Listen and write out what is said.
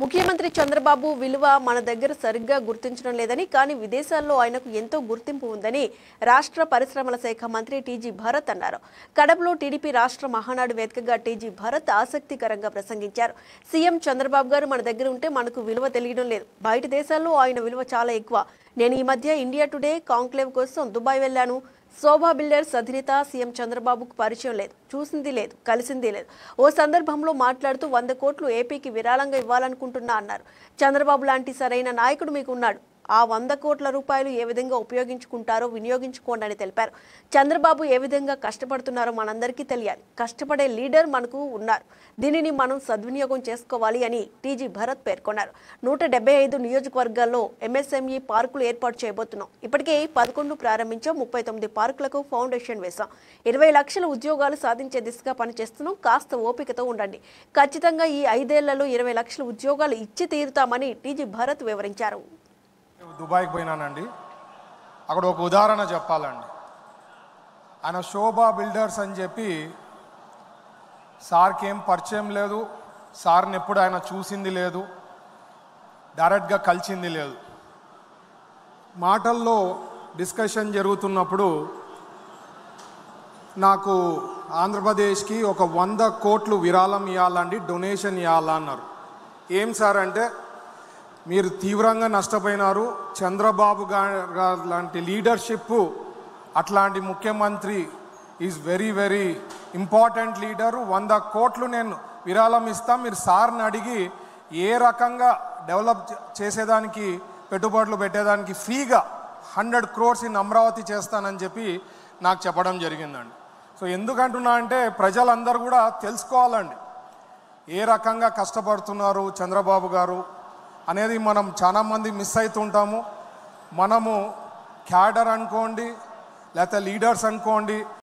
ముఖ్యమంత్రి చంద్రబాబు విలువ మన దగ్గర సరిగ్గా గుర్తించడం లేదని కానీ విదేశాల్లో ఆయనకు ఎంతో గుర్తింపు ఉందని రాష్ట్ర పరిశ్రమల శాఖ మంత్రి టీజీ భరత్ అన్నారు. కడపలో టీడీపీ రాష్ట్ర మహానాడు వేదికగా టీజీ భరత్ ఆసక్తికరంగా ప్రసంగించారు. సీఎం చంద్రబాబు గారు మన దగ్గర ఉంటే మనకు విలువ తెలియడం లేదు. బయట దేశాల్లో ఆయన విలువ చాలా ఎక్కువ. నేను ఈ మధ్య ఇండియా టుడే కాంక్లేవ్ కోసం దుబాయ్ వెళ్లాను. శోభా బిల్డర్స్ అధినేత సీఎం చంద్రబాబుకు పరిచయం లేదు, చూసింది లేదు, కలిసింది లేదు. ఓ సందర్భంలో మాట్లాడుతూ 100 కోట్లు ఏపీకి విరాళంగా ఇవ్వాలనుకుంటున్నా అన్నారు. చంద్రబాబు లాంటి సరైన నాయకుడు మీకు ఉన్నాడు. ఆ 100 కోట్ల రూపాయలు ఏ విధంగా ఉపయోగించుకుంటారో వినియోగించుకోండి అని తెలిపారు. చంద్రబాబు ఏ విధంగా కష్టపడుతున్నారో మనందరికీ తెలియాలి. కష్టపడే లీడర్ మనకు ఉన్నారు. దీనిని మనం సద్వినియోగం చేసుకోవాలి అని టీజీ భరత్ పేర్కొన్నారు. 175 నియోజకవర్గాల్లో ఎంఎస్ఎంఈ పార్కులు ఏర్పాటు చేయబోతున్నాం. ఇప్పటికే 11 ప్రారంభించాం. 39 పార్కులకు ఫౌండేషన్ వేశాం. 20 లక్షల ఉద్యోగాలు సాధించే దిశగా పనిచేస్తున్నాం. కాస్త ఓపికతో ఉండండి. ఖచ్చితంగా ఈ 5 ఏళ్లలో 20 లక్షల ఉద్యోగాలు ఇచ్చి తీరుతామని టీజీ భరత్ వివరించారు. దుబాయ్కి పోయినానండి. అక్కడ ఒక ఉదాహరణ చెప్పాలండి. ఆయన శోభా బిల్డర్స్ అని చెప్పి సార్కి ఏం పరిచయం లేదు, సార్ని ఎప్పుడు ఆయన చూసింది లేదు, డైరెక్ట్గా కలిసింది లేదు. మాటల్లో డిస్కషన్ జరుగుతున్నప్పుడు నాకు ఆంధ్రప్రదేశ్కి ఒక 100 కోట్లు విరాళం ఇవ్వాలండి, డొనేషన్ ఇవ్వాలా అన్నారు. ఏం సార్ అంటే, మీరు తీవ్రంగా నష్టపోయినారు. చంద్రబాబు గారు లాంటి లీడర్షిప్, అట్లాంటి ముఖ్యమంత్రి is very very important leader. 100 కోట్లు నేను విరాళం ఇస్తాం. మీరు సార్ని అడిగి ఏ రకంగా డెవలప్ చేసేదానికి, పెట్టుబడులు పెట్టేదానికి ఫ్రీగా 100 crores ఇన్ అమరావతి చేస్తానని చెప్పి నాకు చెప్పడం జరిగిందండి. సో ఎందుకంటున్నా అంటే, ప్రజలందరూ కూడా తెలుసుకోవాలండి ఏ రకంగా కష్టపడుతున్నారు చంద్రబాబు గారు అనేది. మనం చాలామంది మిస్ అవుతుంటాము. మనము క్యాడర్ అనుకోండి, లేకపోతే లీడర్స్ అనుకోండి,